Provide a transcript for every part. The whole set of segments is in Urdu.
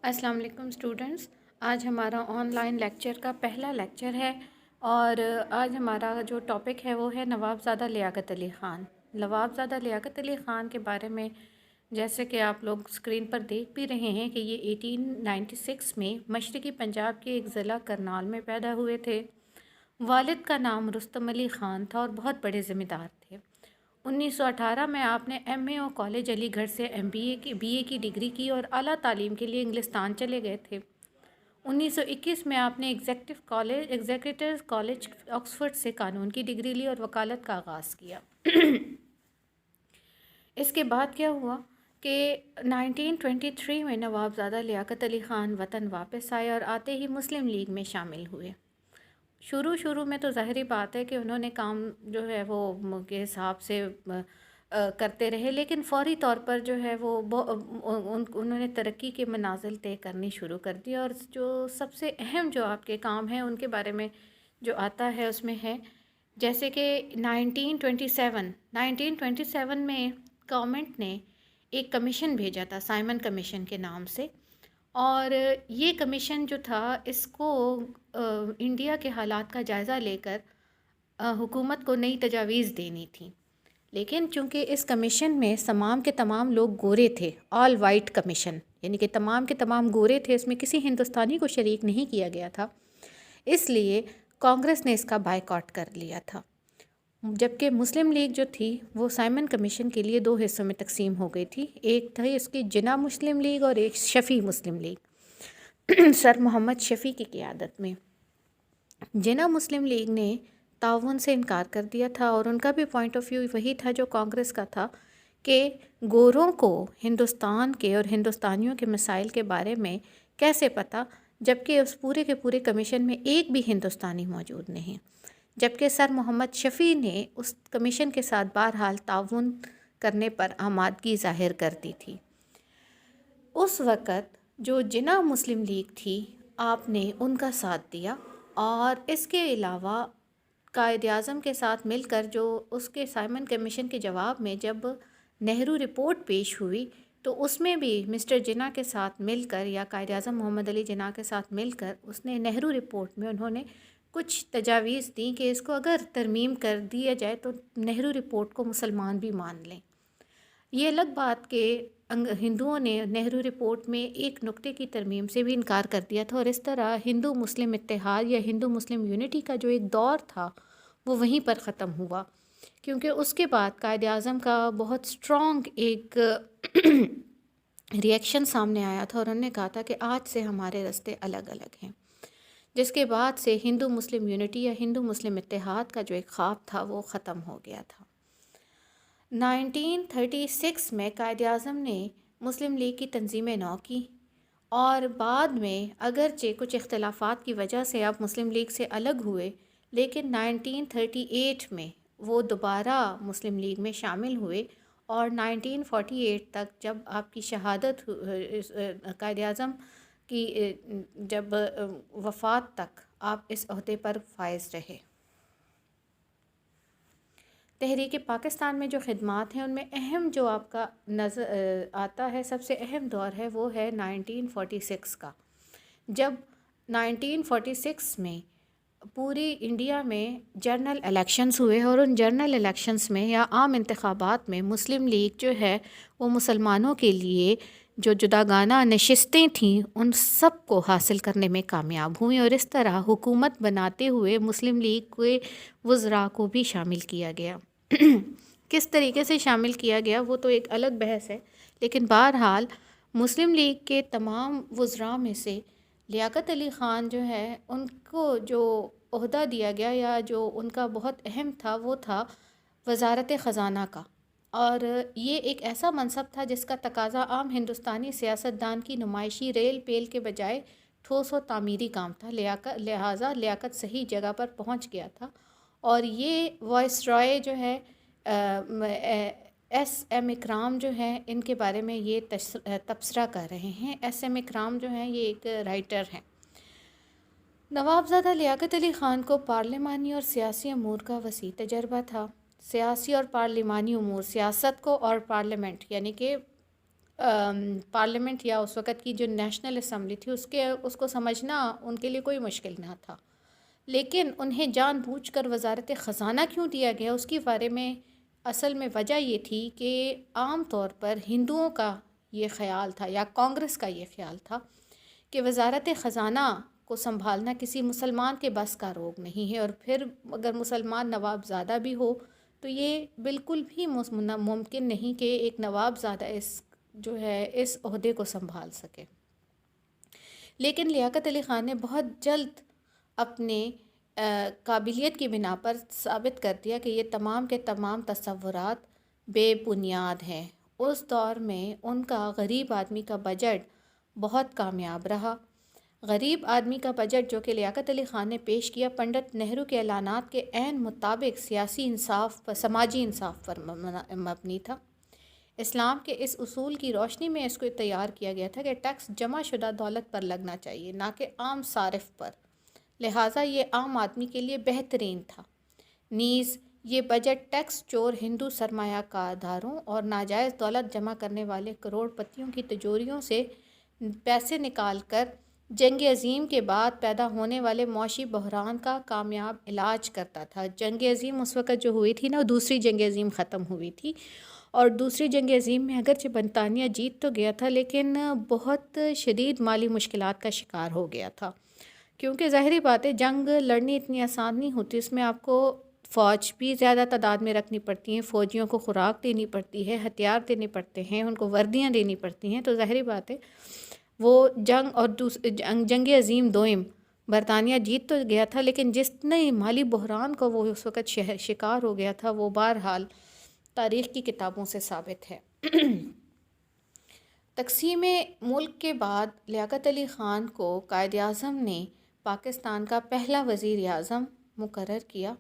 السلام علیکم اسٹوڈنٹس، آج ہمارا آن لائن لیکچر کا پہلا لیکچر ہے اور آج ہمارا جو ٹاپک ہے وہ ہے نواب زادہ لیاقت علی خان۔ نواب زادہ لیاقت علی خان کے بارے میں جیسے کہ آپ لوگ اسکرین پر دیکھ بھی رہے ہیں کہ یہ 1896 میں مشرقی پنجاب کے ایک ضلع کرنال میں پیدا ہوئے تھے۔ والد کا نام رستم علی خان تھا اور بہت بڑے ذمہ دار تھے۔ 1918 میں آپ نے ایم اے او کالج علی گڑھ سے بی اے کی ڈگری کی اور اعلیٰ تعلیم کے لیے انگلستان چلے گئے تھے۔ 1921 میں آپ نے ایگزیکٹیو کالج آکسفورڈ سے قانون کی ڈگری لی اور وکالت کا آغاز کیا۔ اس کے بعد کیا ہوا کہ 1923 میں نواب زادہ لیاقت علی خان وطن واپس آئے اور آتے ہی مسلم لیگ میں شامل ہوئے۔ شروع میں تو ظاہری بات ہے کہ انہوں نے کام جو ہے وہ کے حساب سے کرتے رہے، لیکن فوری طور پر جو ہے وہ انہوں نے ترقی کے منازل طے کرنی شروع کر دی، اور جو سب سے اہم جو آپ کے کام ہیں ان کے بارے میں جو آتا ہے اس میں ہے جیسے کہ 1927 میں گورنمنٹ نے ایک کمیشن بھیجا تھا سائمن کمیشن کے نام سے، اور یہ کمیشن جو تھا اس کو انڈیا کے حالات کا جائزہ لے کر حکومت کو نئی تجاویز دینی تھی، لیکن چونکہ اس کمیشن میں تمام کے تمام لوگ گورے تھے، آل وائٹ کمیشن یعنی کہ تمام کے تمام گورے تھے، اس میں کسی ہندوستانی کو شریک نہیں کیا گیا تھا، اس لیے کانگریس نے اس کا بائیکاٹ کر لیا تھا۔ جبکہ مسلم لیگ جو تھی وہ سائمن کمیشن کے لیے 2 حصوں میں تقسیم ہو گئی تھی، ایک تھی اس کی جناح مسلم لیگ اور ایک شفیع مسلم لیگ سر محمد شفیع کی قیادت میں۔ جناح مسلم لیگ نے تعاون سے انکار کر دیا تھا، اور ان کا بھی پوائنٹ آف ویو وہی تھا جو کانگریس کا تھا کہ گوروں کو ہندوستان کے اور ہندوستانیوں کے مسائل کے بارے میں کیسے پتہ، جبکہ اس پورے کے پورے کمیشن میں ایک بھی ہندوستانی موجود نہیں، جبکہ سر محمد شفیع نے اس کمیشن کے ساتھ بہرحال تعاون کرنے پر آمادگی ظاہر کر دی تھی۔ اس وقت جو جناح مسلم لیگ تھی آپ نے ان کا ساتھ دیا، اور اس کے علاوہ قائد اعظم کے ساتھ مل کر جو اس کے سائمن کمیشن کے جواب میں جب نہرو رپورٹ پیش ہوئی تو اس میں بھی مسٹر جناح کے ساتھ مل کر یا قائد اعظم محمد علی جناح کے ساتھ مل کر اس نے نہرو رپورٹ میں انہوں نے کچھ تجاویز دیں کہ اس کو اگر ترمیم کر دیا جائے تو نہرو رپورٹ کو مسلمان بھی مان لیں۔ یہ الگ بات کہ ہندوؤں نے نہرو رپورٹ میں ایک نقطے کی ترمیم سے بھی انکار کر دیا تھا، اور اس طرح ہندو مسلم اتحاد یا ہندو مسلم یونٹی کا جو ایک دور تھا وہ وہیں پر ختم ہوا، کیونکہ اس کے بعد قائد اعظم کا بہت سٹرونگ ایک ریئیکشن سامنے آیا تھا، اور انہوں نے کہا تھا کہ آج سے ہمارے راستے الگ الگ ہیں، جس کے بعد سے ہندو مسلم یونٹی یا ہندو مسلم اتحاد کا جو ایک خواب تھا وہ ختم ہو گیا تھا۔ 1936 میں قائد اعظم نے مسلم لیگ کی تنظیم نو کی، اور بعد میں اگرچہ کچھ اختلافات کی وجہ سے آپ مسلم لیگ سے الگ ہوئے، لیکن 1938 میں وہ دوبارہ مسلم لیگ میں شامل ہوئے، اور 1948 تک جب آپ کی شہادت قائد اعظم کی جب وفات تک آپ اس عہدے پر فائز رہے۔ تحریک پاکستان میں جو خدمات ہیں ان میں اہم جو آپ کا نظر آتا ہے، سب سے اہم دور ہے وہ ہے 1946 کا، جب 1946 میں پوری انڈیا میں جنرل الیکشنز ہوئے، اور ان جنرل الیکشنز میں یا عام انتخابات میں مسلم لیگ جو ہے وہ مسلمانوں کے لیے جو جداگانہ نشستیں تھیں ان سب کو حاصل کرنے میں کامیاب ہوئیں، اور اس طرح حکومت بناتے ہوئے مسلم لیگ کے وزراء کو بھی شامل کیا گیا۔ کس طریقے سے شامل کیا گیا وہ تو ایک الگ بحث ہے، لیکن بہرحال مسلم لیگ کے تمام وزراء میں سے لیاقت علی خان جو ہے ان کو جو عہدہ دیا گیا یا جو ان کا بہت اہم تھا وہ تھا وزارت خزانہ کا، اور یہ ایک ایسا منصب تھا جس کا تقاضا عام ہندوستانی سیاستدان کی نمائشی ریل پیل کے بجائے ٹھوس و تعمیری کام تھا، لہٰذا لیاقت صحیح جگہ پر پہنچ گیا تھا، اور یہ وائس رائے جو ہے ایس ایم اکرام جو ہیں ان کے بارے میں یہ تبصرہ کر رہے ہیں۔ ایس ایم اکرام جو ہیں یہ ایک رائٹر ہیں۔ نواب زادہ لیاقت علی خان کو پارلیمانی اور سیاسی امور کا وسیع تجربہ تھا۔ سیاسی اور پارلیمانی امور، سیاست کو اور پارلیمنٹ یعنی کہ پارلیمنٹ یا اس وقت کی جو نیشنل اسمبلی تھی اس کو سمجھنا ان کے لیے کوئی مشکل نہ تھا، لیکن انہیں جان بوجھ کر وزارت خزانہ کیوں دیا گیا اس کے بارے میں اصل میں وجہ یہ تھی کہ عام طور پر ہندوؤں کا یہ خیال تھا یا کانگریس کا یہ خیال تھا کہ وزارت خزانہ کو سنبھالنا کسی مسلمان کے بس کا روگ نہیں ہے، اور پھر اگر مسلمان نواب زادہ بھی ہو تو یہ بالکل بھی ممکن نہیں کہ ایک نواب زادہ اس عہدے کو سنبھال سکے۔ لیکن لیاقت علی خان نے بہت جلد اپنے قابلیت کی بنا پر ثابت کر دیا کہ یہ تمام کے تمام تصورات بے بنیاد ہیں۔ اس دور میں ان کا غریب آدمی کا بجٹ بہت کامیاب رہا۔ غریب آدمی کا بجٹ جو کہ لیاقت علی خان نے پیش کیا، پنڈت نہرو کے اعلانات کے عین مطابق سماجی انصاف پر مبنی تھا۔ اسلام کے اس اصول کی روشنی میں اس کو تیار کیا گیا تھا کہ ٹیکس جمع شدہ دولت پر لگنا چاہیے، نہ کہ عام صارف پر، لہٰذا یہ عام آدمی کے لیے بہترین تھا۔ نیز یہ بجٹ ٹیکس چور ہندو سرمایہ کاروں اور ناجائز دولت جمع کرنے والے کروڑ پتیوں کی تجوریوں سے پیسے نکال کر جنگ عظیم کے بعد پیدا ہونے والے معاشی بحران کا کامیاب علاج کرتا تھا۔ جنگ عظیم اس وقت جو ہوئی تھی نا، دوسری جنگ عظیم ختم ہوئی تھی، اور دوسری جنگ عظیم میں اگرچہ برطانیہ جیت تو گیا تھا لیکن بہت شدید مالی مشکلات کا شکار ہو گیا تھا، کیونکہ ظاہری بات ہے جنگ لڑنی اتنی آسان نہیں ہوتی، اس میں آپ کو فوج بھی زیادہ تعداد میں رکھنی پڑتی ہیں، فوجیوں کو خوراک دینی پڑتی ہے، ہتھیار دینے پڑتے ہیں، ان کو وردیاں دینی پڑتی ہیں، تو ظاہری بات ہے وہ جنگ اور جنگ عظیم دوئم برطانیہ جیت تو گیا تھا لیکن جتنے مالی بحران کو وہ اس وقت شکار ہو گیا تھا وہ بہرحال تاریخ کی کتابوں سے ثابت ہے۔ تقسیم ملک کے بعد لیاقت علی خان کو قائد اعظم نے پاکستان کا پہلا وزیر اعظم مقرر کیا۔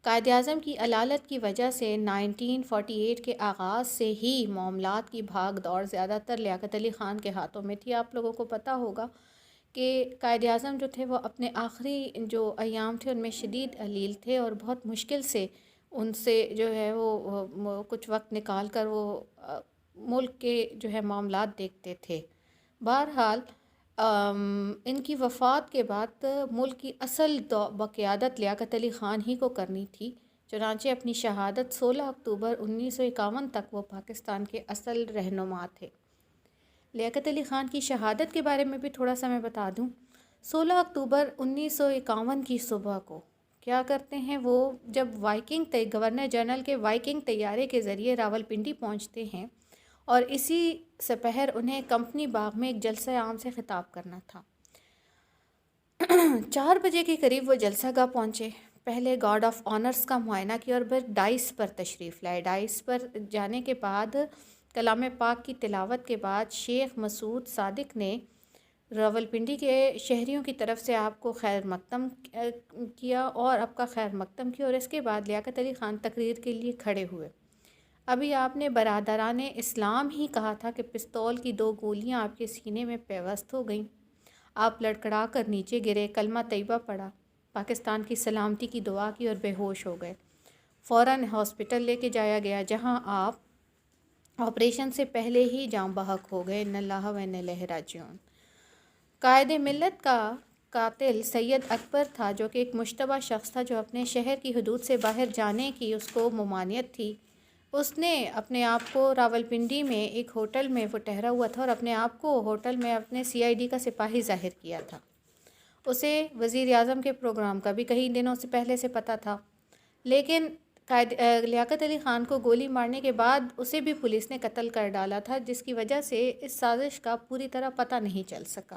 قائد اعظم کی علالت کی وجہ سے 1948 کے آغاز سے ہی معاملات کی بھاگ دوڑ زیادہ تر لیاقت علی خان کے ہاتھوں میں تھی۔ آپ لوگوں کو پتہ ہوگا کہ قائد اعظم جو تھے وہ اپنے آخری جو ایام تھے ان میں شدید علیل تھے، اور بہت مشکل سے ان سے جو ہے وہ کچھ وقت نکال کر وہ ملک کے جو ہے معاملات دیکھتے تھے۔ بہرحال ان کی وفات کے بعد ملک کی اصل بقیادت لیاقت علی خان ہی کو کرنی تھی، چنانچہ اپنی شہادت 16 اکتوبر 1951 تک وہ پاکستان کے اصل رہنما تھے۔ لیاقت علی خان کی شہادت کے بارے میں بھی تھوڑا سا میں بتا دوں۔ 16 اکتوبر 1951 کی صبح کو کیا کرتے ہیں وہ، جب گورنر جنرل کے وائکنگ طیارے کے ذریعے راولپنڈی پہنچتے ہیں، اور اسی سپہر انہیں کمپنی باغ میں ایک جلسہ عام سے خطاب کرنا تھا۔ 4 بجے کے قریب وہ جلسہ گاہ پہنچے، پہلے گارڈ آف آنرز کا معائنہ کیا اور پھر ڈائس پر تشریف لائے۔ ڈائس پر جانے کے بعد کلام پاک کی تلاوت کے بعد شیخ مسعود صادق نے راولپنڈی کے شہریوں کی طرف سے آپ کو خیر مقدم کیا اور آپ کا خیر مقدم کیا، اور اس کے بعد لیاقت علی خان تقریر کے لیے کھڑے ہوئے۔ ابھی آپ نے برادران اسلام ہی کہا تھا کہ پستول کی 2 گولیاں آپ کے سینے میں پیوست ہو گئیں، آپ لڑکڑا کر نیچے گرے، کلمہ طیبہ پڑھا، پاکستان کی سلامتی کی دعا کی اور بے ہوش ہو گئے۔ فوراً ہاسپٹل لے کے جایا گیا جہاں آپ آپریشن سے پہلے ہی جاں بحق ہو گئے۔ ان اللہ و انا الیہ راجعون۔ قائد ملت کا قاتل سید اکبر تھا، جو کہ ایک مشتبہ شخص تھا جو اپنے شہر کی حدود سے باہر جانے کی اس کو ممانعت تھی۔ اس نے اپنے آپ کو راولپنڈی میں ایک ہوٹل میں وہ ٹھہرا ہوا تھا اور اپنے آپ کو ہوٹل میں اپنے CID کا سپاہی ظاہر کیا تھا۔ اسے وزیر اعظم کے پروگرام کا بھی کئی دنوں سے پہلے سے پتہ تھا، لیکن لیاقت علی خان کو گولی مارنے کے بعد اسے بھی پولیس نے قتل کر ڈالا تھا، جس کی وجہ سے اس سازش کا پوری طرح پتہ نہیں چل سکا۔